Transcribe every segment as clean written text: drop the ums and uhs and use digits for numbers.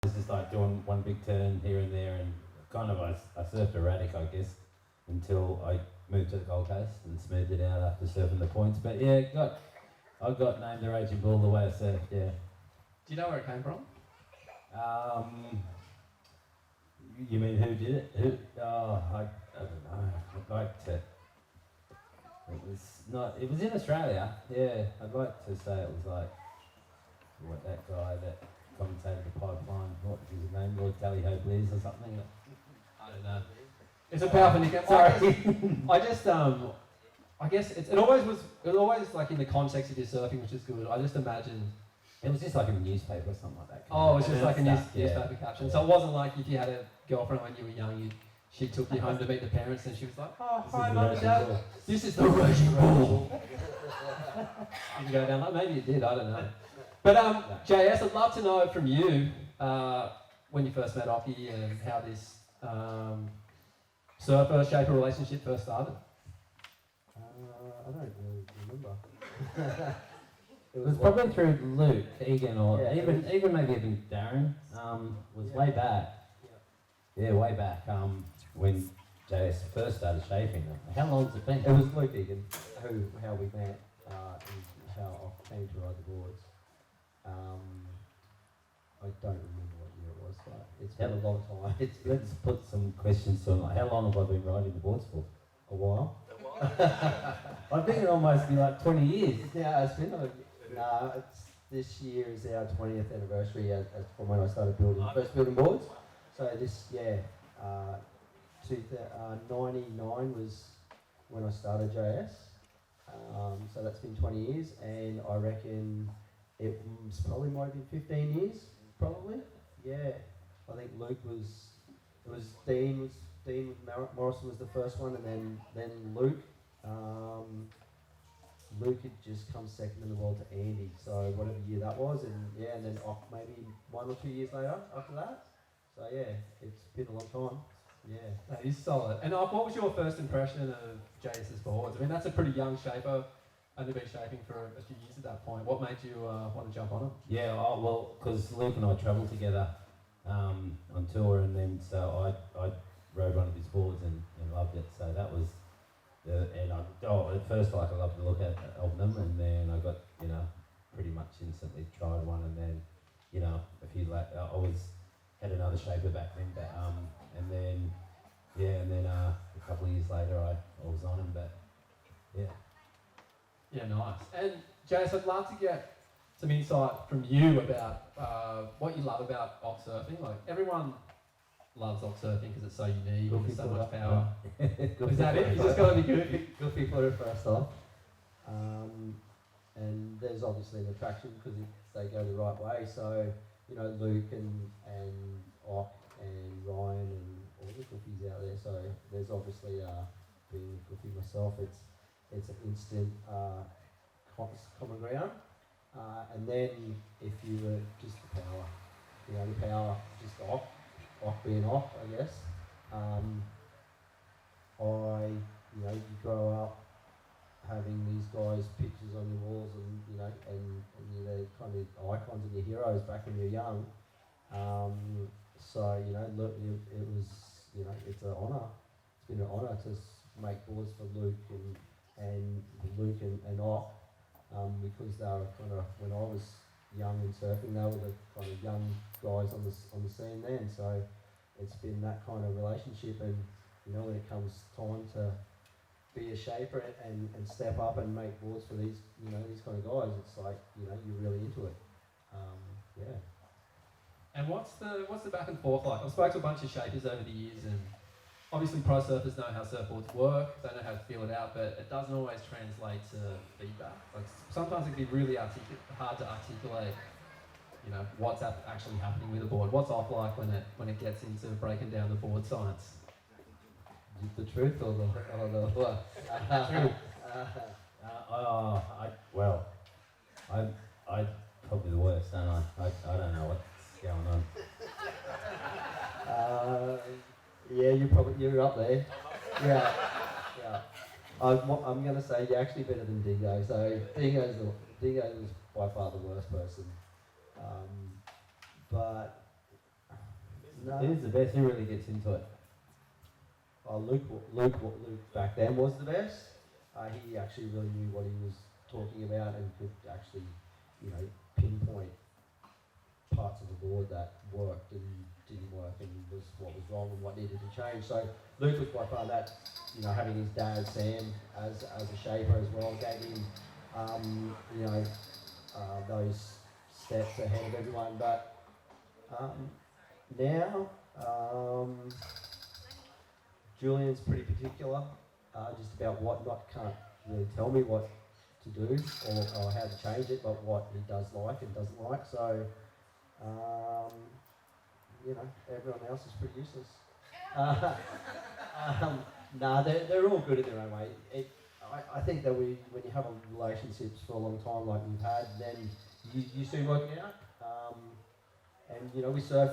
was just like doing one big turn here and there, and kind of I surfed erratic, I guess, until I moved to the Gold Coast and smoothed it out after surfing the points. But yeah, I got named the Raging Bull the way I surfed. Yeah. Do you know where it came from? You mean who did it? Who? Oh, I don't know. I'd like to. It was not. It was in Australia. Yeah, I'd like to say it was like what that guy that commentated the pipeline. What was his name? Lord Tally-Ho Bliss or something. I don't know. It's a powerful nickname. Sorry. I just I guess it always like in the context of your surfing, which is good. I just imagine. It was just like in the newspaper or something like that. Oh, it was just like a Stuff, newspaper caption. So it wasn't like if you had a girlfriend when you were young, she took you home to meet the parents, and she was like, "Oh, hi, mum and dad. This is the Raging Bull." You can go down like maybe it did. I don't know. But JS, I'd love to know from you when you first met Occy and how this surfer shaper relationship first started. I don't really remember. It was probably through Luke, Egan, or Yeah, even maybe even Darren. Was way back. Yeah, way back. When JS first started shaping them. How long's it been? It was Luke Egan how we met and how I came to ride the boards. I don't remember what year it was, but it's been a long time. Let's put some questions to him. Like, how long have I been riding the boards for? A while. I think it almost be like 20 years. Yeah, it's been this year is our 20th anniversary as from when I started first building boards. So this 99 was when I started JS. So that's been 20 years, and I reckon it probably might have been 15 years, probably. Yeah, I think Dean with Morrison was the first one, and then Luke. Luke had just come second in the world to Andy, so whatever year that was, and then maybe 1 or 2 years later after that. So yeah, it's been a long time. Yeah, That is solid. And what was your first impression of JS's boards? I mean, that's a pretty young shaper, only been shaping for a few years at that point. What made you want to jump on it? Yeah, well, because Luke and I travelled together on tour, and then so I rode one of his boards and loved it. So that was at first I loved the look of them, and then I got pretty much instantly tried one, and then a few had another shaper back then, but and then a couple of years later I was on him, but yeah. Yeah, nice. And JS, I'd love to get some insight from you about what you love about ox surfing. Like everyone loves ox surfing because it's so unique and there's so much power. Is that it? You just got to be good. goofy footer first off. And there's obviously an attraction because they go the right way. So Luke and Ock and Ryan and all the goofies out there. So there's obviously being a goofy myself, it's an instant common ground. And then if you were just the power, just Ock being Ock, I guess. You grow up having these guys' pictures on your walls, and they're kind of icons and your heroes back when you're young. So look, it was it's an honour. It's been an honour to make boards for Luke and Ock, because they were kind of, when I was young and surfing, they were the kind of young guys on the scene then. So it's been that kind of relationship, and when it comes time to be a shaper and step up and make boards for these kind of guys, it's like you're really into it. Yeah. And what's the back and forth like? I've spoken to a bunch of shapers over the years, and obviously pro surfers know how surfboards work, they know how to feel it out, but it doesn't always translate to feedback. Like sometimes it can be really hard to articulate what's actually happening with a board. What's off like when it gets into breaking down the board science? The truth or the what? Truth. I probably the worst, don't I? I don't know what's going on. You're up there. Yeah. I'm gonna say you're actually better than Dingo. So Dingo is by far the worst person. But No. Who's the best? Who really gets into it? Luke back then was the best. He actually really knew what he was talking about and could actually, pinpoint parts of the board that worked and didn't work and was what was wrong and what needed to change. So Luke was by far that, having his dad Sam as a shaper as well gave him, those steps ahead of everyone. But now Julian's pretty particular, just about what can't really tell me what to do or how to change it, but what he does like and doesn't like. So, everyone else is pretty useless. They're all good in their own way. I think that when you have relationships for a long time like we've had, then you soon work it out. And we surf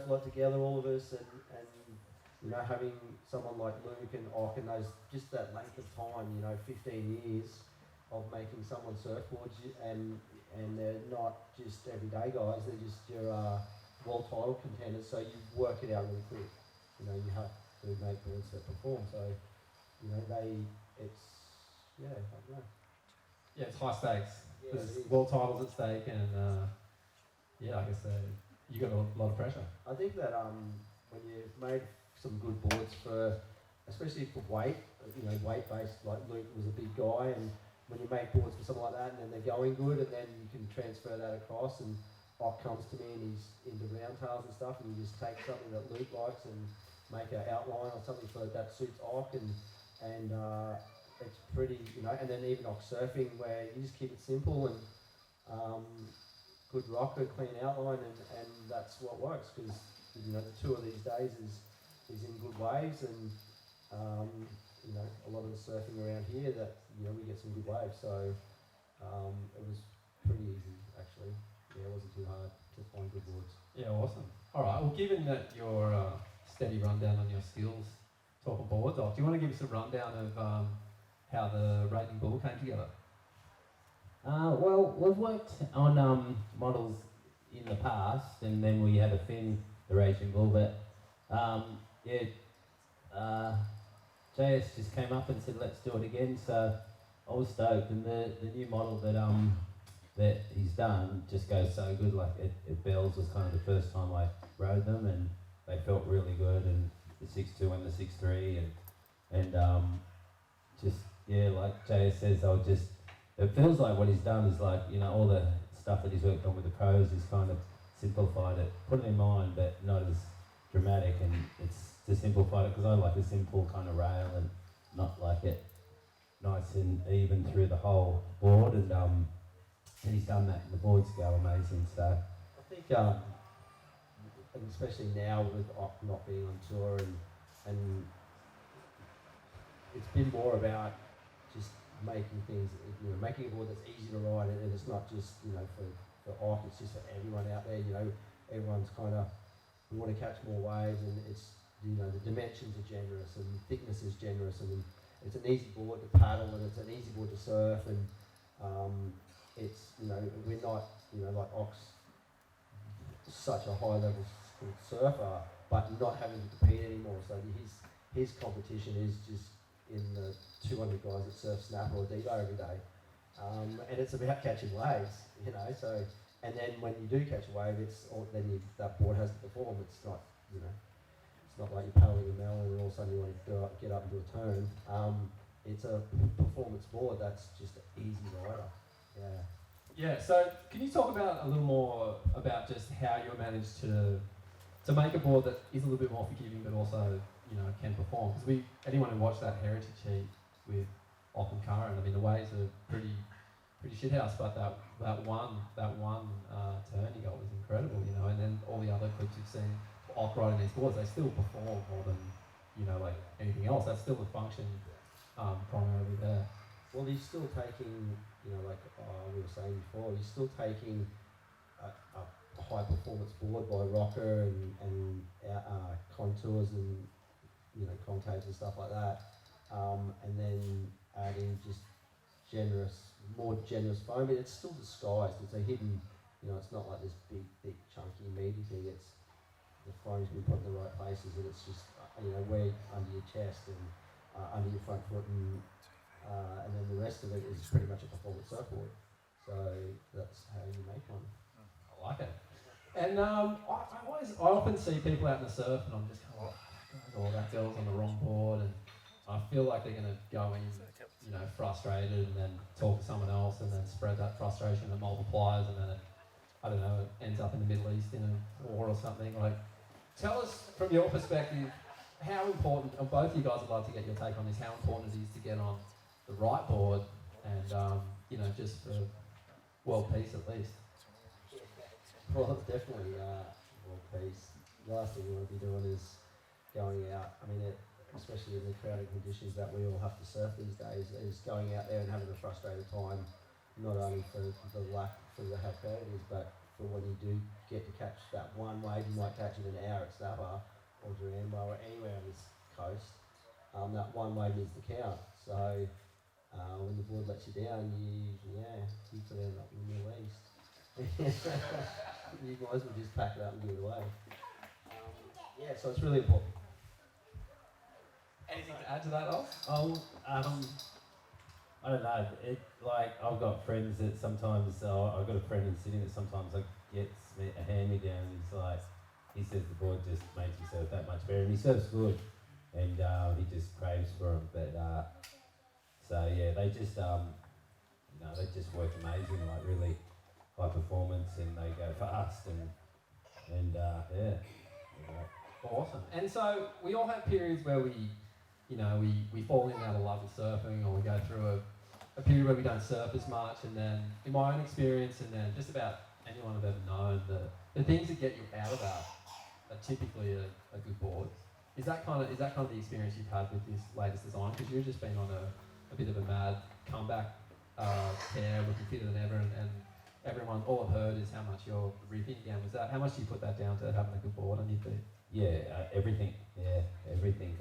a lot together, all of us, and having someone like Luke and Ock and those, just that length of time, 15 years of making someone surfboards, and they're not just everyday guys, they're just your world title contenders, so you work it out really quick. You have to make boards that perform, so, I don't know. Yeah, it's high stakes. Yeah, There's world titles at stake, and I guess you got a lot of pressure. I think that when you've made some good boards especially for weight, weight based, like Luke was a big guy, and when you make boards for something like that and then they're going good, and then you can transfer that across, and Ock comes to me and he's into round tails and stuff, and you just take something that Luke likes and make an outline or something that suits Ock, and it's pretty, and then even Ock surfing where you just keep it simple and good rocker, clean outline, and that's what works, because the tour these days is in good waves, and a lot of the surfing around here that we get some good waves, so it was pretty easy actually. Yeah, it wasn't too hard to find good boards. Yeah, awesome. All right. Well, given that your steady rundown on your skills, talking boards off, do you want to give us a rundown of how the Raging Bull came together? Well, we've worked on models in the past, and then we had a fin, the Raging Bull, but JS just came up and said, let's do it again, so I was stoked, and the new model that he's done just goes so good. Like it Bells was kind of the first time I rode them, and they felt really good, and the 6.2 and the 6.3, and like JS says, it feels like what he's done is like, all the stuff that he's worked on with the pros, he's kind of simplified it, put it in mind, but not as dramatic, and it's to simplify it, because I like a simple kind of rail and not like it nice and even through the whole board, and he's done that, and the boards go amazing. So I think, and especially now with Ock not being on tour, and it's been more about just making things, making a board that's easy to ride, and it's not just for Ock, it's just for everyone out there. Everyone's kind of, we want to catch more waves, and it's the dimensions are generous and thickness is generous, and it's an easy board to paddle, and it's an easy board to surf, and it's we're not like Ock's such a high level surfer, but not having to compete anymore. So his competition is just in the 200 guys that surf Snapper or Devo every day, and it's about catching waves, So, and then when you do catch a wave, that board has to perform. It's not it's not like you're paddling a melon and all of a sudden you want to get up and do a turn. It's a performance board that's just an easy rider. Yeah. Yeah. So can you talk about a little more about just how you managed to make a board that is a little bit more forgiving, but also can perform? Because anyone who watched that heritage heat with Ock and Kirra, I mean the waves are pretty shithouse, but that one turn he got was incredible, and then all the other clips you've seen Ock riding these boards, they still perform more than like anything else. That's still the function primarily there. Well, he's still taking, like we were saying before, he's still taking a high performance board by rocker and contours and concaves and stuff like that, and then adding just more generous foam, but it's still disguised. It's a hidden, it's not like this big, thick, chunky, meaty thing. It's the foam's been put in the right places, and it's just where under your chest and under your front foot, and then the rest of it is pretty much a performance surfboard. So that's how you make one. I like it. And I often see people out in the surf, and I'm just kind of like, oh, that girl's on the wrong board, and I feel like they're going to go in, frustrated, and then talk to someone else, and then spread that frustration that multiplies, and then it ends up in the Middle East in a war or something. Like, tell us from your perspective, how important, and both of you guys would love to get your take on this, how important it is to get on the right board, and just for world peace at least. Well, definitely world peace. The last thing you want to be doing is going out. I mean, especially in the crowded conditions that we all have to surf these days, is going out there and having a frustrated time, not only for how crowded it is, but for when you do get to catch that one wave, you might catch it an hour at Snapper or Durango or anywhere on this coast. That one wave needs to count. So when the board lets you down, you could end up in the Middle East. You guys will just pack it up and give it away. So it's really important. Anything to add to that, Oz? I don't know. I've got friends that sometimes I've got a friend in Sydney that sometimes gets me a hand me down. He says the board just makes him surf that much better, and he surfs good, and he just craves for them. But they just work amazing, really high performance, and they go fast, and Awesome. And so we all have periods where we fall in and out of love with surfing, or we go through a period where we don't surf as much, and then in my own experience, and then just about anyone I've ever known, the things that get you out of that are typically a good board. Is that kind of the experience you've had with this latest design? Because you've just been on a bit of a mad comeback tear, looking fitter than ever, and everyone, all I've heard is how much you're ripping again. How much do you put that down to having a good board on your feet? Everything. Everything.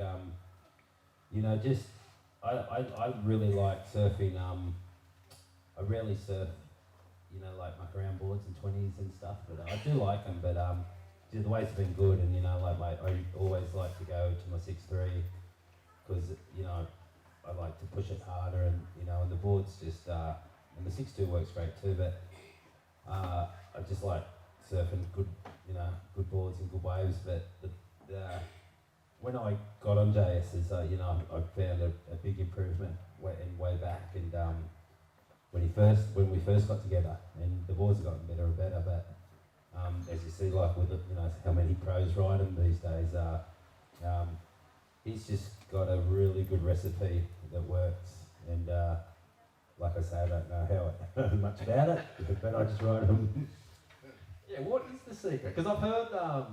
I really like surfing. I rarely surf, muck around boards and 20s and stuff, but I do like them. But the waves have been good, and I always like to go to my 6.3 because I like to push it harder, and the boards just and the 6.2 works great too. But I just like surfing good boards and good waves. But when I got on JS, I found a big improvement way back, and when we first got together, and the boards have gotten better and better. But as you see, with how many pros ride them these days, he's just got a really good recipe that works. And like I say, I don't know how much about it, but I just ride them. Yeah, what is the secret? Because I've heard, I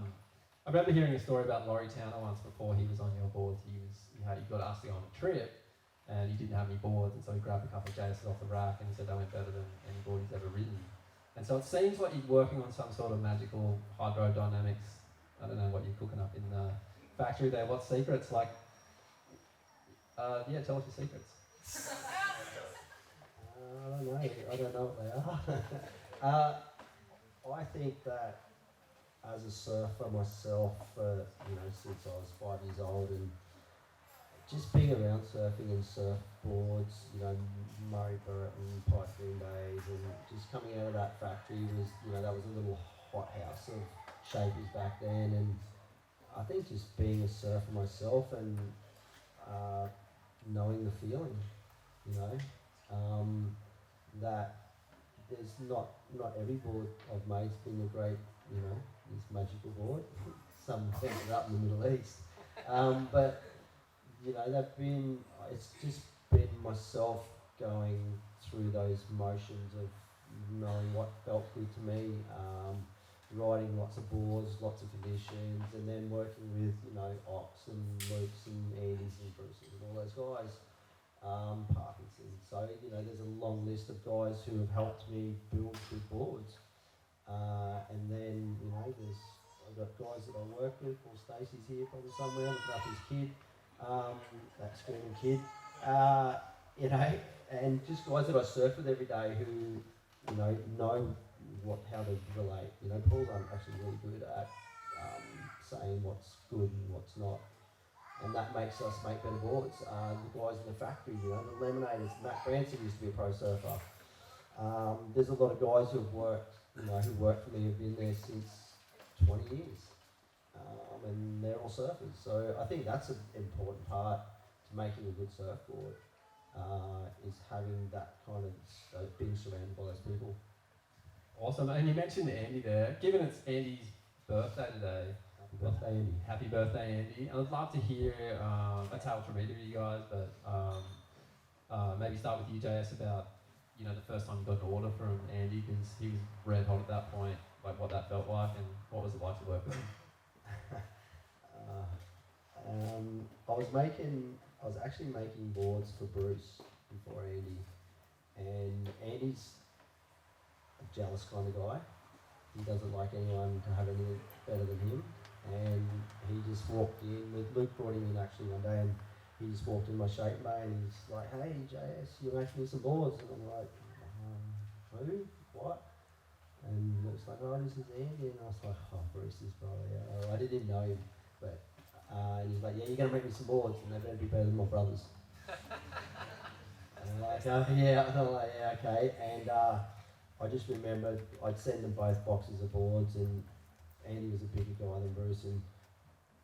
remember hearing a story about Laurie Towner once before he was on your boards. He got asked to go on a trip, and he didn't have any boards, and so he grabbed a couple of JS's off the rack, and he said they went better than any board he's ever ridden. And so it seems like you're working on some sort of magical hydrodynamics. I don't know what you're cooking up in the factory there. What secrets? Tell us your secrets. I don't know what they are. I think that as a surfer myself, since I was 5 years old, and just being around surfing and surfboards, Murray Burton, Pipe Green Days, and just coming out of that factory was, that was a little hothouse of shapers back then, and I think just being a surfer myself and knowing the feeling, that there's not every board I've made's been a great, this magical board. Some ended up in the Middle East, but it's just been myself going through those motions of knowing what felt good to me, riding lots of boards, lots of conditions, and then working with, Ox and Luke's and Andy's and Bruce's and all those guys, Parkinson. So, there's a long list of guys who have helped me build good boards. And then, I've got guys that I work with. Paul Stacey's here probably somewhere, looking up his kid, that screaming kid. And just guys that I surf with every day who, know how to relate. Paul's actually really good at saying saying what's good and what's not. And that makes us make better boards. The guys in the factory, you know, the laminators, Matt Branson used to be a pro surfer. There's a lot of guys who've worked, you know, who worked for me have been there since 20 years. And they're all surfers. So I think that's an important part to making a good surfboard, is having that kind of, being surrounded by those people. Awesome. And you mentioned Andy there. Given it's Andy's birthday today, Happy birthday, Andy. happy birthday, Andy. I'd love to hear a tale from either of you guys, but maybe start with you, JS, about, you know, the first time you got an order from Andy, because he was red hot at that point, like what that felt like and what was it like to work with him? I was actually making boards for Bruce before Andy, and Andy's a jealous kind of guy. He doesn't like anyone to have anything better than him, and he just walked in. Luke brought him in actually one day, and he just walked in my shape bay, and he's like, "Hey JS, you're making me some boards," and I'm like, "Who? What?" And Luke's like, "Oh, this is Andy," and I was like, "Oh, Bruce's brother." Yeah, I didn't know him, but. And he's like, "Yeah, you're going to make me some boards, and they better be better than my brothers." And I'm like, "Oh, yeah." And I'm like, "Yeah, okay." And I just remember I'd send them both boxes of boards, and Andy was a bigger guy than Bruce, and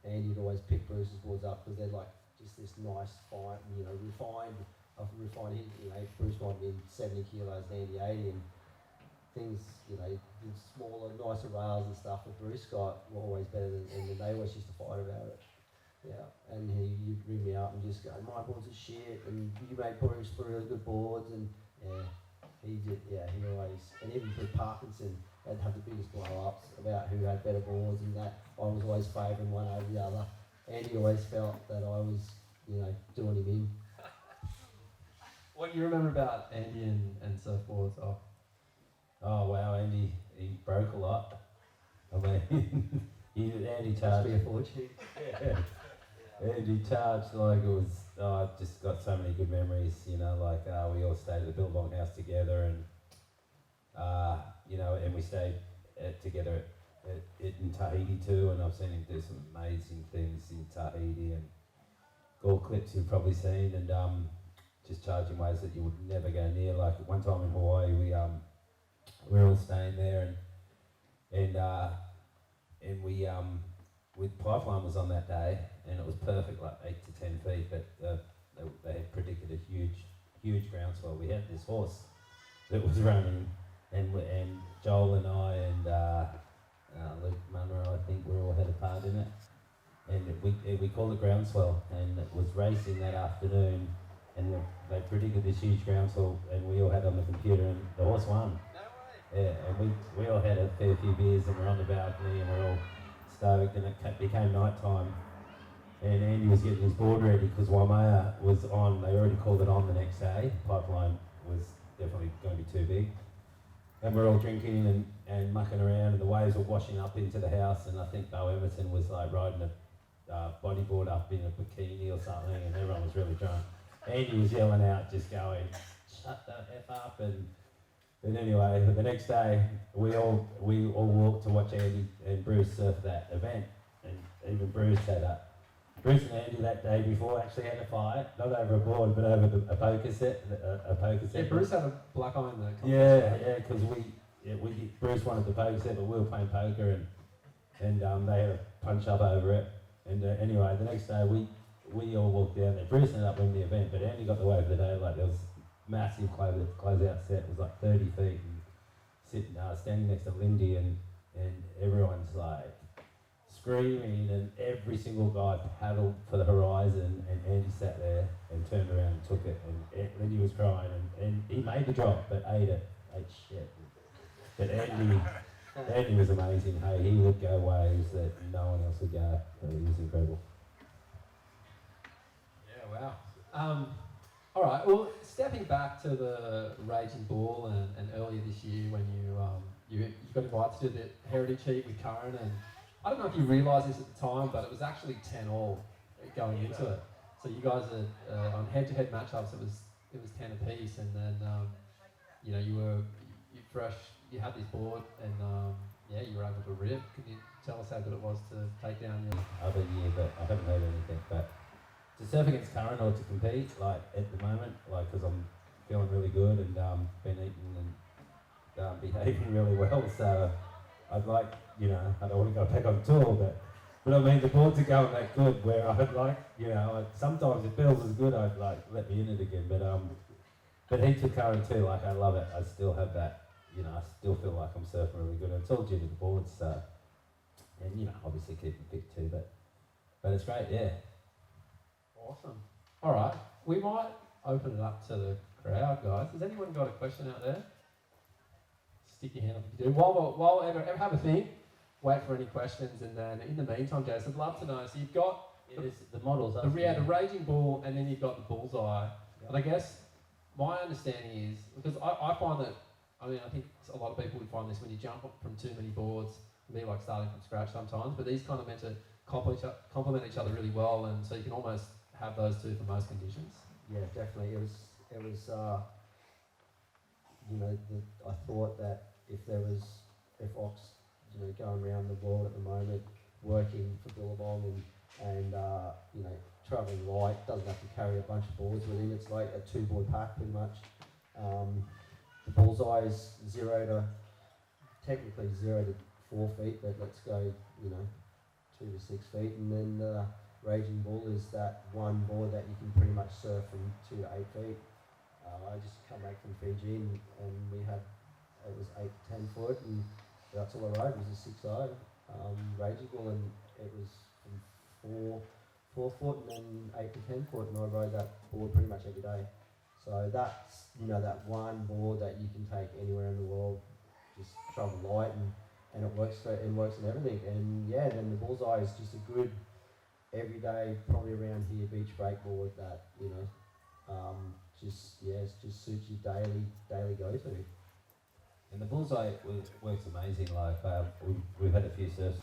Andy'd always pick Bruce's boards up because they're like just this nice, fine, you know, refined. You know, Bruce might be 70 kilos and Andy 80, and things, you know, the smaller, nicer rails and stuff that Bruce got were always better than, and they always used to fight about it. Yeah, and you'd ring me up and just go, "My boards are shit, and you made Bruce for really good boards," and yeah, he always, and even with Parkinson, they'd have the biggest blow-ups about who had better boards, and that I was always favouring one over the other. Andy always felt that I was, you know, doing him in. What do you remember about Andy and surfboards? Oh wow, Andy, he broke a lot. I mean, Andy Must charged. be a fortune. Yeah. Andy charged like it was. I just got so many good memories. You know, like we all stayed at the Billabong house together, and you know, and we stayed together in Tahiti too. And I've seen him do some amazing things in Tahiti, and gold clips you've probably seen, and just charging ways that you would never go near. Like one time in Hawaii, we were all staying there, and we with pipeline was on that day, and it was perfect, like 8 to 10 feet, but they had predicted a huge groundswell. We had this horse that was running, and Joel and I and Luke Munro, I think, we all had a part in it, and we called it groundswell, and it was racing that afternoon, and they predicted this huge groundswell, and we all had on the computer, and the horse won. Yeah, and we all had a fair few beers, and we're on the balcony, and we're all stoked, and it became night time, and Andy was getting his board ready because Waimea was on. They already called it on the next day. Pipeline was definitely going to be too big, and we're all drinking and mucking around, and the waves were washing up into the house, and I think Bo Emerson was like riding a bodyboard up in a bikini or something, and everyone was really drunk. Andy was yelling out, just going, "Shut the F up," and anyway, the next day, we all walked to watch Andy and Bruce surf that event, and even Bruce Bruce and Andy that day before actually had a fight, not over a board, but over a poker set. Yeah, Bruce had a black eye in the contest. Yeah, because Bruce wanted the poker set, but we were playing poker, and they had a punch up over it. And anyway, the next day we all walked down there. Bruce ended up winning the event, but Andy got the way of the day. Like there was massive closeout set. It was like 30 feet, and standing next to Lindy, and everyone's like screaming, and every single guy paddled for the horizon, and Andy sat there and turned around and took it, and Lindy was crying, and he made the drop, but ate shit. But Andy was amazing. Hey, he would go ways that no one else would go. He was incredible. Yeah, wow. All right, well, stepping back to the Raging Bull and earlier this year when you got invited to the Heritage Heat with Curran, and I don't know if you realised this at the time, but it was actually 10-all going into it. So you guys are on head-to-head matchups. It was 10 apiece, and then you were fresh. You had this board, and you were able to rip. Can you tell us how good it was to take down your... Other year, but I haven't heard anything. But to surf against current or to compete, like at the moment, like because I'm feeling really good and been eating and behaving really well, so I'd like, you know, I don't want to go back on tour, but I mean the boards are going that good where I'd like, you know, sometimes it feels as good, I'd like let me in it again, but heaps of current too, like I love it. I still have that, you know, I still feel like I'm surfing really good. It's all due to the boards, so, and you know, obviously keeping fit too, but it's great, yeah. Awesome. All right, we might open it up to the crowd, guys. Has anyone got a question out there? Stick your hand up if you do. While ever have a think, wait for any questions, and then in the meantime, Jess, I'd love to know. So you've got The models up. the Raging Bull, and then you've got the Bullseye. Yep. And I guess my understanding is, because I find that, I mean, I think a lot of people would find this when you jump from too many boards, it can be like starting from scratch sometimes, but these kind of meant to complement each other really well, and so you can almost have those two for most conditions. Yeah, definitely. It was you know, I thought that if Ox, you know, going around the world at the moment, working for Billabong and you know, travelling light, doesn't have to carry a bunch of boards with him. It's like a 2-board pack pretty much. The Bullseye is technically 0 to 4 feet, but let's go, you know, 2 to 6 feet, and then the Raging Bull is that one board that you can pretty much surf from 2 to 8 feet. I just come back from Fiji and we had, it was 8 to 10 foot, and that's all I rode was a 6.0 Raging Bull, and it was from 4 foot and then 8 to 10 foot, and I rode that board pretty much every day. So that's, you know, that one board that you can take anywhere in the world, just travel light, and it works in everything. And yeah, then the Bullseye is just a good everyday, probably around here, beach break board that, you know, it just suits your daily go-to. And the Bullseye works amazing. Like we've had a few surfs.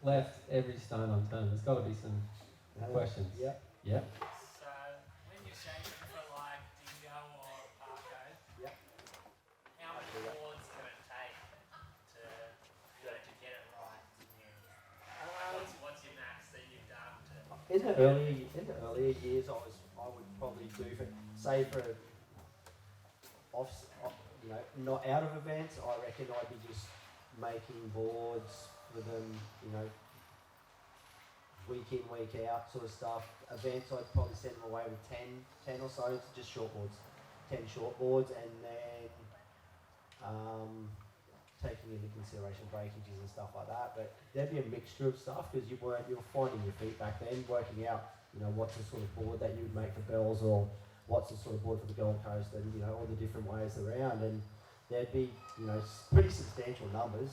Left every stone unturned. There's got to be some questions. Yeah. Yeah. So, when you're shaping for like dingo or parko, Yeah. how many boards can it take to get it right? What's your max that you've done to? In the earlier years, I would probably do you know, not out of events. I reckon I'd be just making boards for them, you know, week in, week out sort of stuff. Events, I'd probably send them away with 10 or so, just short boards, 10 short boards, and then taking into consideration breakages and stuff like that. But there'd be a mixture of stuff because you were finding your feet back then, working out, you know, what's the sort of board that you would make for Bells, or what's the sort of board for the Gold Coast, and you know, all the different ways around. And there'd be, you know, pretty substantial numbers.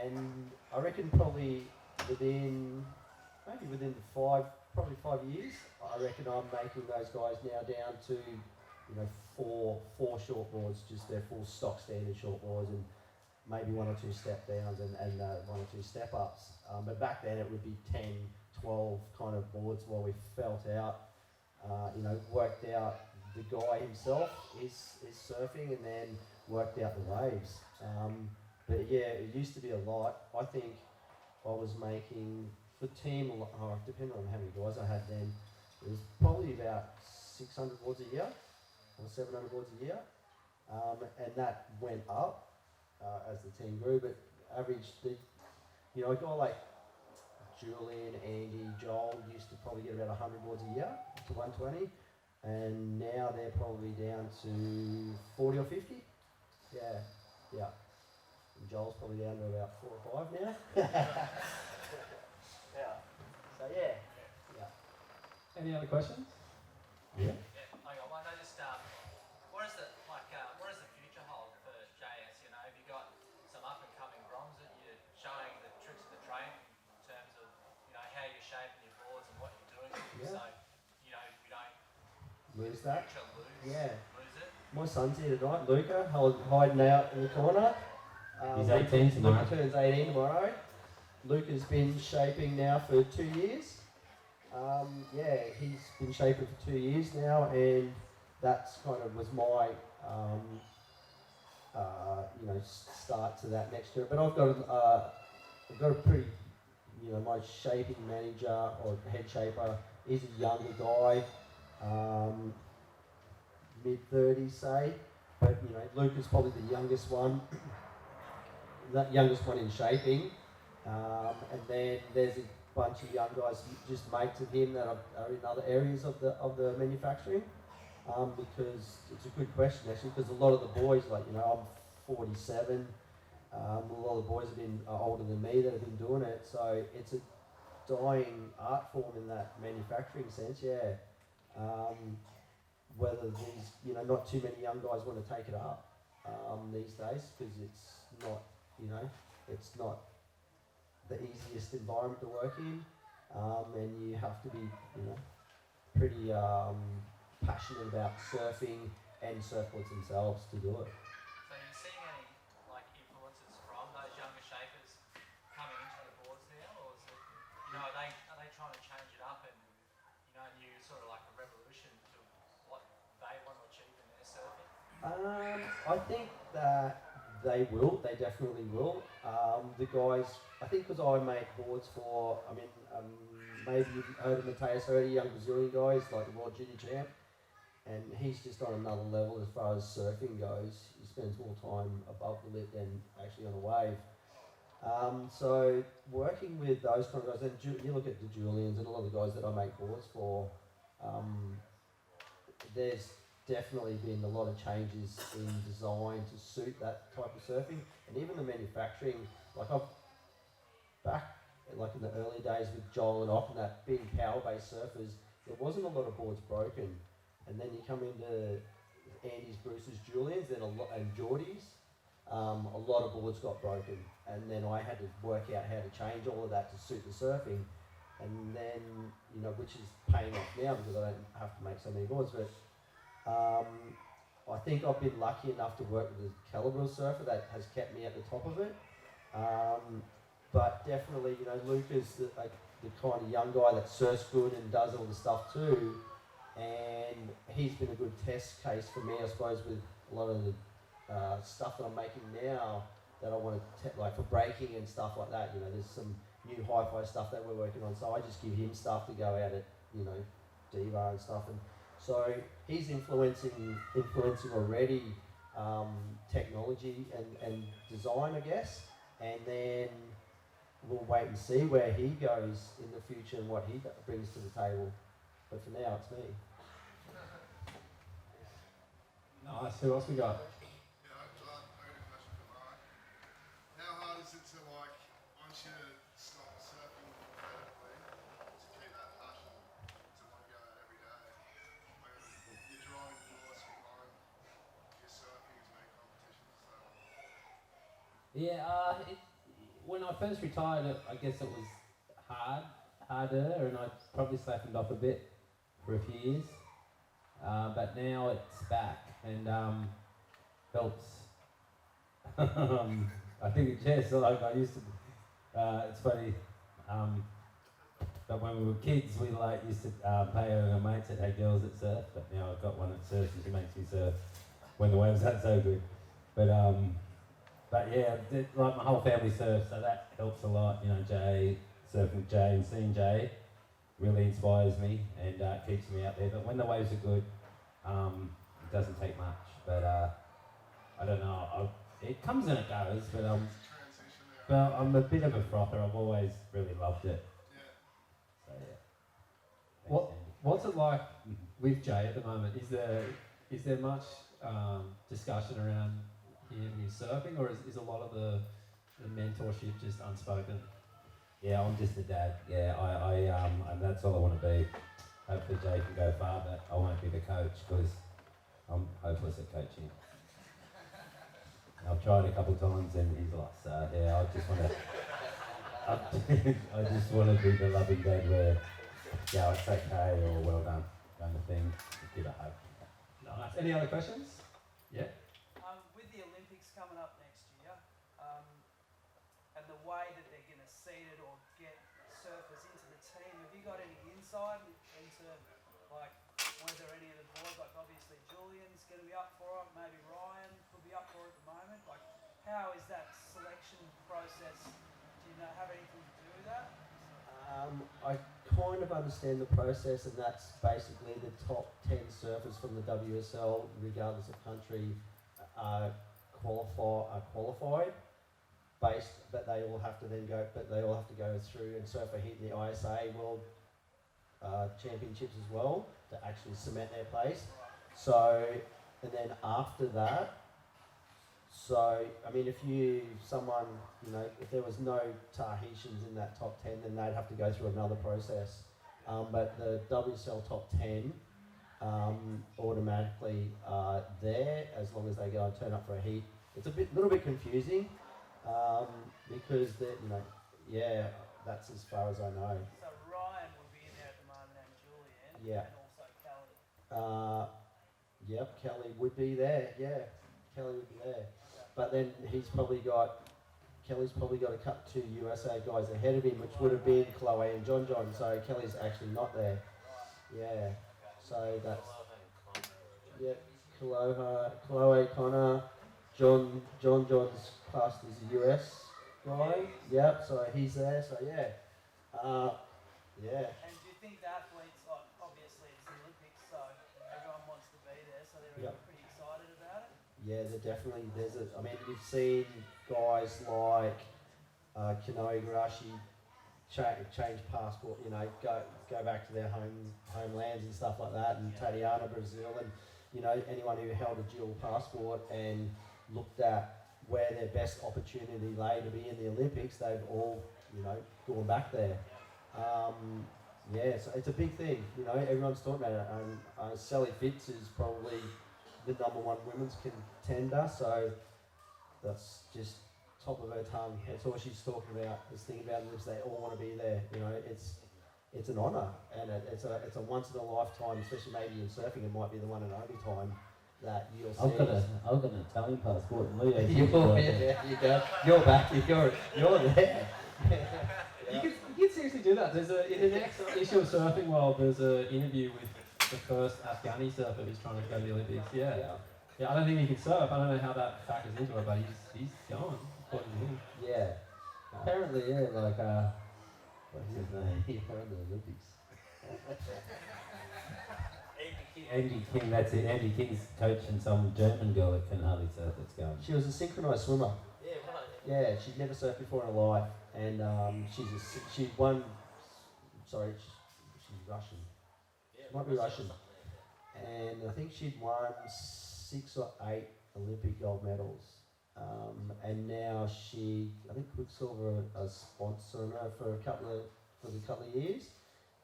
And I reckon probably within 5 years, I reckon I'm making those guys now down to, you know, four short boards, just their full stock standard short boards, and maybe 1 or 2 step downs and 1 or 2 step ups. But back then it would be 10, 12 kind of boards while we felt out, you know, worked out the guy himself, his surfing, and then worked out the waves. But yeah, it used to be a lot. I think I was making, for team, depending on how many guys I had then, it was probably about 600 boards a year, or 700 boards a year. And that went up as the team grew, but average, you know, a guy like Julian, Andy, Joel used to probably get about 100 boards a year to 120, and now they're probably down to 40 or 50. Yeah. And Joel's probably down to about 4 or 5 now. Yeah. So yeah. Any other questions? Yeah. I got one. I just what does the future hold for JS? You know, have you got some up and coming broms that you're showing the tricks of the trade in terms of, you know, how you're shaping your boards and what you're doing, Yeah. so you know you don't Lose that. lose it. My son's here tonight, Luca, hiding out in the corner. He's 18 tomorrow. Luca turns 18 tomorrow. Luca's been shaping now for 2 years. He's been shaping for 2 years now, and that's kind of was my, you know, start to that next year. But I've got I've got a pretty, my shaping manager or head shaper is a younger guy, mid-30s say, but Luke is probably the youngest one, in shaping, and then there's a bunch of young guys, just mates of him that are in other areas of the manufacturing. Because it's a good question actually, because a lot of the boys, I'm 47, a lot of the boys have been older than me that have been doing it, so it's a dying art form in that manufacturing sense, yeah. Whether these, not too many young guys want to take it up these days, because it's not the easiest environment to work in, and you have to be, pretty passionate about surfing and surfboards themselves to do it. So are you seeing any influences from those younger shapers coming into the boards now, or is it, are they trying to change it up and new sort of like a revolution to what they want to achieve in their surfing? I think that they definitely will. The guys, I think because I make boards for, maybe you've heard of Mateus Hurdy, young Brazilian guys, like the World Junior Champ, and he's just on another level as far as surfing goes. He spends more time above the lip than actually on a wave. So working with those kind of guys, and you look at the Julians and a lot of the guys that I make boards for, there's definitely been a lot of changes in design to suit that type of surfing, and even the manufacturing. Back in the early days with Joel and Ock and that big power-based surfers, there wasn't a lot of boards broken, and then you come into Andy's, Bruce's, Julian's, and Geordie's. A lot of boards got broken, and then I had to work out how to change all of that to suit the surfing, and then which is paying off now because I don't have to make so many boards. But I think I've been lucky enough to work with a caliber surfer that has kept me at the top of it. But definitely, Luke is the kind of young guy that surfs good and does all the stuff too, and he's been a good test case for me, I suppose, with a lot of the stuff that I'm making now that I want to, for breaking and stuff like that. There's some new hi-fi stuff that we're working on, so I just give him stuff to go out at, Diva and stuff, and so he's influencing already technology and design, I guess, and then we'll wait and see where he goes in the future and what he brings to the table. But for now, it's me. Nice. Who else we got? Yeah, I got a question for Mark. How hard is it to once you stop surfing competitively, to keep that passion to want to go out every day? When you're driving philosophy behind your surfing as many competitions as that? Yeah, when I first retired, I guess it was harder, and I probably slackened off a bit for a few years. But now it's back, and helps. I think it's just I used to. It's funny. But when we were kids, we used to pay our mates that had girls that surf. But now I've got one that surfs, and she makes me surf when the waves aren't so good. But yeah, my whole family surfs, so that helps a lot. Jay, surfing with Jay and seeing Jay really inspires me and keeps me out there. But when the waves are good, it doesn't take much. But I don't know, it comes and it goes. But I'm a bit of a frother. I've always really loved it. So yeah. What's it like with Jay at the moment? Is there much discussion around him surfing, or is a lot of the mentorship just unspoken? Yeah, I'm just a dad. Yeah, and that's all I want to be. Hopefully Jay can go far, but I won't be the coach because I'm hopeless at coaching. I've tried a couple of times and he's lost. So yeah, I just want to be the loving dad where, yeah, it's okay or well done kind of thing. Just give a hug. Nice. Any other questions? Yeah. With the Olympics coming up next year, and the way that they're going to seed it or get surfers into the team, have you got any insight into whether any of the boys, obviously Julian's going to be up for it, maybe Ryan could be up for it at the moment. How is that selection process? Do you have anything to do with that? I kind of understand the process, and that's basically the top 10 surfers from the WSL, regardless of country, are qualified. But they all have to then go. But they all have to go through and surf a heat in the ISA World Championships as well to actually cement their place. So, and then after that, I mean, if there was no Tahitians in that top 10, then they'd have to go through another process. But the WSL top 10 automatically are there as long as they go and turn up for a heat. It's a little bit confusing because that's as far as I know. So Ryan would be in there at the moment, and Julian, Yeah. and also Kelly. Yep, Kelly would be there. Yeah, Kelly would be there. But then Kelly's probably got a cut 2 USA guys ahead of him, which would have been Chloe and John. So Kelly's actually not there. Yeah. So that's Chloe, Connor, John's classed as a US guy. Yep. So he's there. So yeah. Yeah. And do you think the athletes, like, obviously it's the Olympics, so everyone wants to be there, so they're Yep. pretty excited about it? Yeah, I mean, you've seen guys like Kanoe Garashi change passport, go back to their homelands and stuff like that, and Tatiana, Brazil, and anyone who held a dual passport and looked at where their best opportunity lay to be in the Olympics, they've all gone back there. So it's a big thing. Everyone's talking about it. Sally Fitz is probably the #1 women's contender, so that's just top of her tongue. That's all she's talking about. Is thinking about lives. They all want to be there. It's an honour, and it's a once in a lifetime. Especially maybe in surfing, it might be the one and only time that you'll see. I've got an Italian passport, and Leo. You're back. You're there. You can seriously do that. In the next issue of Surfing World, there's an interview with the first Afghani surfer who's trying to go to the Olympics. Yeah, I don't think he can surf. I don't know how that factors into it, but he's going, according to him. Yeah. Apparently, what's his name? He won the Olympics. Andy King, that's it. Andy King's coaching some German girl that can hardly surf. That's going. She was a synchronised swimmer. Yeah, she'd never surfed before in her life, and she's Russian. She might be Russian, and I think she'd won 6 or 8 Olympic gold medals, and now I think Quicksilver are sponsoring her for a couple of years,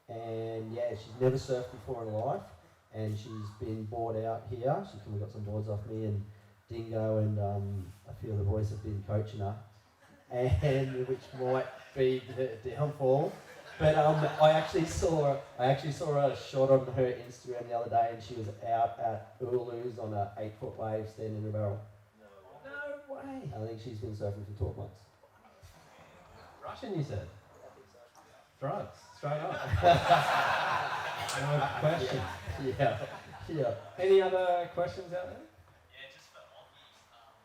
and she's never surfed before in her life, and she's been bought out here. She's come and got some boards off me, and Dingo and a few of the boys have been coaching her, and which might be the downfall. But I actually saw a shot on her Instagram the other day, and she was out at Ulus on a 8-foot wave standing in a barrel. No way. I think she's been surfing for 12 months. Russian, you said? Drugs, straight up. No question. Yeah. Any other questions out there? Yeah, just for Occy,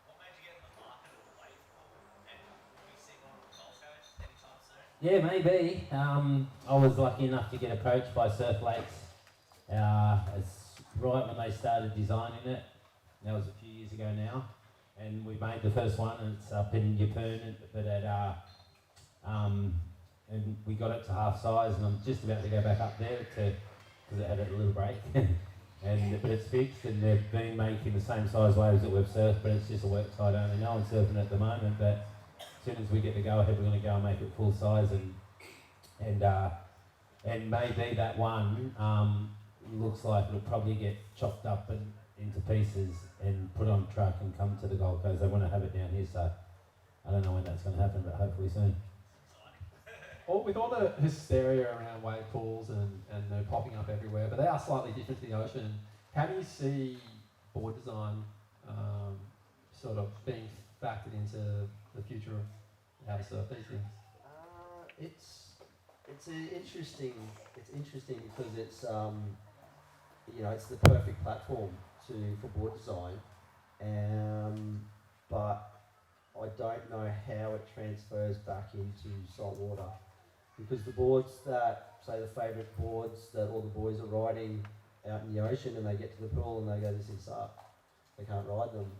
what made you get in the market of the wave pool, and will we see one on the Gold Coast anytime soon? Yeah, maybe. I was lucky enough to get approached by Surf Lakes. It's right when they started designing it. That was a few years ago now, and we made the first one, and it's up in Yeppoon, but and we got it to half size, and I'm just about to go back up there because it had a little break. But it's fixed, and they've been making the same size waves that we've surfed, but it's just a work site only. No one's surfing at the moment, but as soon as we get the go ahead, we're going to go and make it full size, and maybe that one looks like it'll probably get chopped up and into pieces and put on a truck and come to the Gold Coast. They want to have it down here, so I don't know when that's going to happen, but hopefully soon. With all the hysteria around wave pools and they're popping up everywhere, but they are slightly different to the ocean, how do you see board design sort of being factored into the future of how to surf these things? It's interesting because it's it's the perfect platform for board design, but I don't know how it transfers back into salt water, because the boards that, say the favourite boards that all the boys are riding out in the ocean, and they get to the pool and they go, this is up, they can't ride them.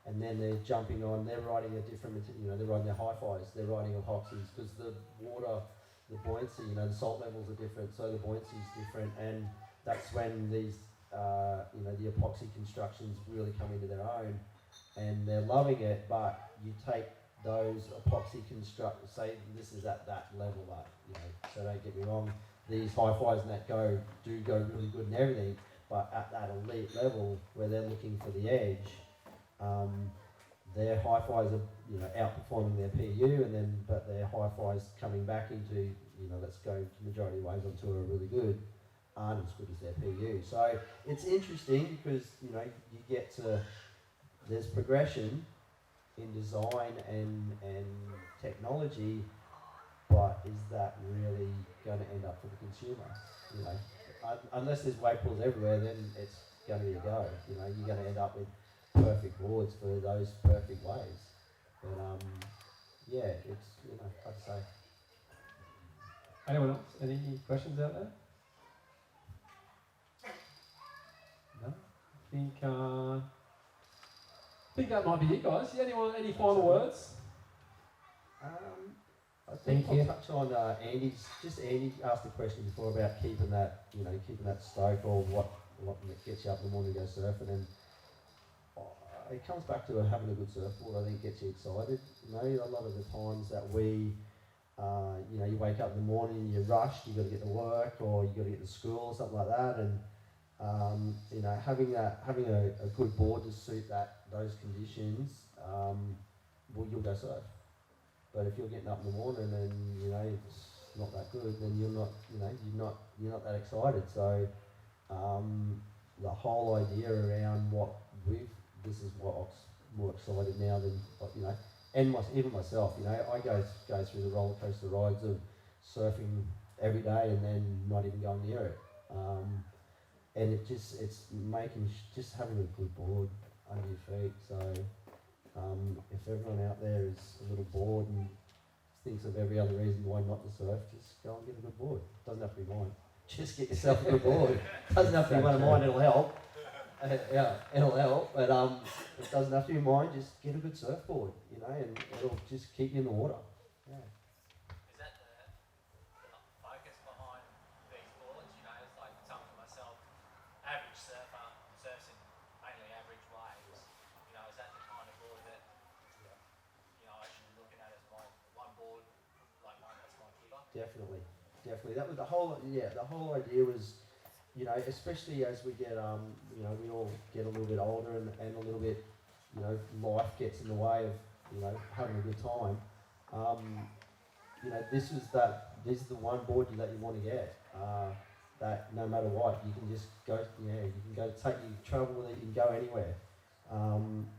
And then they're jumping on, they're riding a different, they're riding their hi-fis, they're riding a Hoxies, because the water, the buoyancy, the salt levels are different, so the buoyancy is different, and that's when these, the epoxy constructions really come into their own, and they're loving it. But you take those epoxy say this is at that level, so don't get me wrong, these hi-fis and that do go really good and everything, but at that elite level where they're looking for the edge, their hi-fis are outperforming their PU, but their hi-fis coming back into let's go majority of waves on tour are really good, aren't as good as their PU. So it's interesting because you get to, there's progression in design and technology, but is that really going to end up for the consumer? Unless there's wave pools everywhere, then it's going to be a go. You're going to end up with perfect boards for those perfect waves. But it's hard to say. Anyone else? Any questions out there? No? I think that might be it, guys. Anyone? Any final words? I think I'll touch on Andy asked a question before about keeping that stoke, or what gets you up in the morning to go surfing, and it comes back to having a good surfboard. I think gets you excited. A lot of the times that we, you wake up in the morning, you're rushed, you got to get to work, or you got to get to school, or something like that, and having a good board to suit those conditions, you'll go surf. But if you're getting up in the morning and it's not that good, then you're not that excited. So the whole idea around this is what I'm more excited now than and even myself. I go through the roller coaster rides of surfing every day and then not even going near it. And it's making just having a good board under your feet. So if everyone out there is a little bored and thinks of every other reason why not to surf, just go and get a good board. Doesn't have to be mine. Just get yourself a good board. Doesn't have to be one of mine. It'll help. It'll help. But it doesn't have to be mine. Just get a good surfboard, and it'll just keep you in the water. Yeah. Is that the focus behind these boards? It's like something for myself, average surfer, surfs in mainly average waves. Is that the kind of board that I should be looking at as my one board, like that's my quiver? Definitely. That was the whole idea was, especially as we get, we all get a little bit older and a little bit, life gets in the way of, having a good time. This is the one board that you want to get, that no matter what, you can just go, you can go travel with it, you can go anywhere.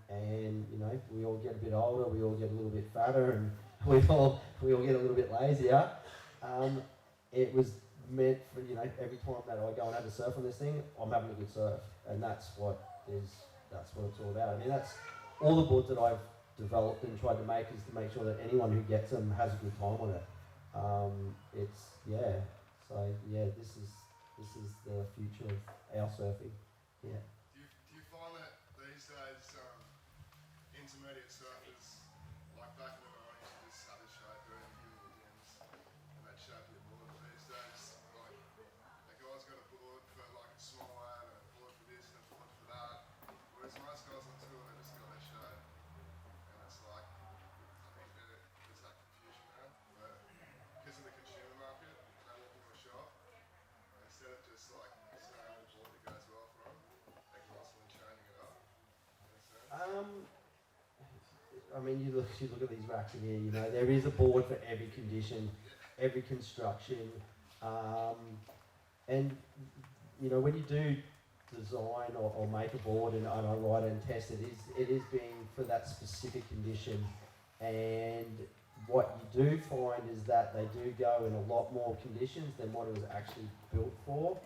And, we all get a bit older, we all get a little bit fatter, and we all get a little bit lazier. It was meant for, every time that I go and have a surf on this thing, I'm having a good surf, and that's what it's all about. I mean, that's all the boards that I've developed and tried to make is to make sure that anyone who gets them has a good time on it. This is the future of our surfing. Yeah. Do you find that these days intermediate surfers, like back in the 90s, you just had a shape or Indians and that shape of your board. These days, like a guy's got a board for like a small lad, and a board for this and a board for that. Whereas most guys on tour, they just got their shape, and it's like I think there's that confusion there. But because of the consumer market, they walk into a shop, and instead of just like staying with a board that goes well for them, they're constantly changing it up. I mean, you look at these racks in here. There is a board for every condition, every construction, and when you do design or make a board and I ride it and test it, it is being for that specific condition. And what you do find is that they do go in a lot more conditions than what it was actually built for,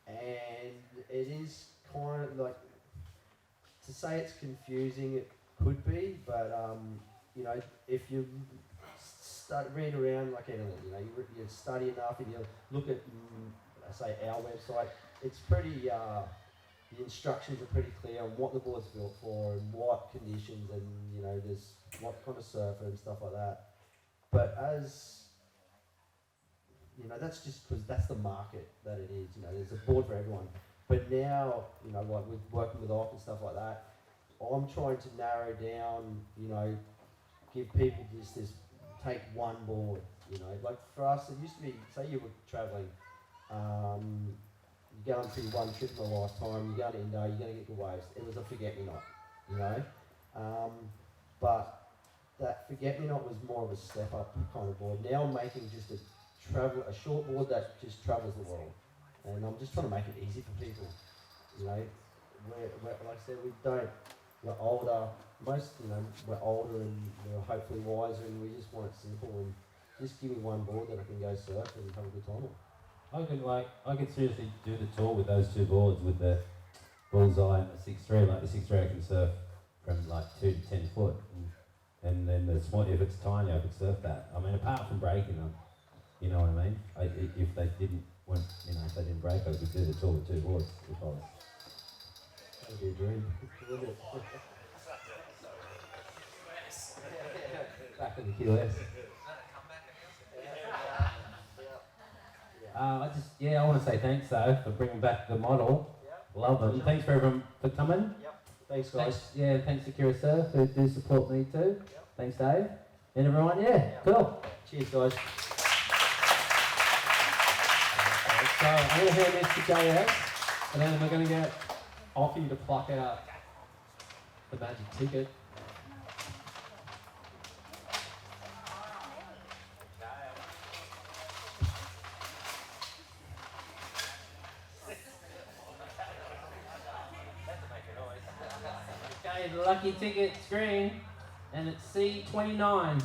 and it is kind of like, to say it's confusing, could be, but you know, if you read around like anything, you know, you study enough and you look at, say, our website, it's pretty, the instructions are pretty clear on what the board's built for and what conditions and, you know, there's what kind of surfer and stuff like that. But as, you know, that's just because that's the market that it is, you know, there's a board for everyone. But now, you know, like with working with Ock and stuff like that, I'm trying to narrow down, you know, give people just this, take one board, you know. Like for us, it used to be, say you were travelling, you're going through one trip in a lifetime, you're going to Indo, you're going to get good waves. It was a forget-me-not, you know. But that forget-me-not was more of a step-up kind of board. Now I'm making just a short board that just travels the world. And I'm just trying to make it easy for people, you know. We're like I said, we're older, we're older and we're hopefully wiser, and we just want it simple, and just give me one board that I can go surf and have a good time on. I could seriously do the tour with those two boards, with the Bullseye and the 6.3. Like the 6.3 I can surf from like 2 to 10 foot, and then the small, if it's tiny, I could surf that. I mean, apart from breaking them, you know what I mean? If they didn't break, I could do the tour with two boards if I was. That'd be a dream. Back in the QS. I want to say thanks though for bringing back the model. Love them. Thanks for everyone for coming. Thanks, guys. Thanks to Kirra Surf who do support me too. Thanks, Dave. And everyone, cool. Cheers, guys. So I'm going to hand this to JS, and then we're going to get Occy to pluck out the magic ticket. Okay, the lucky ticket screen, and it's C29.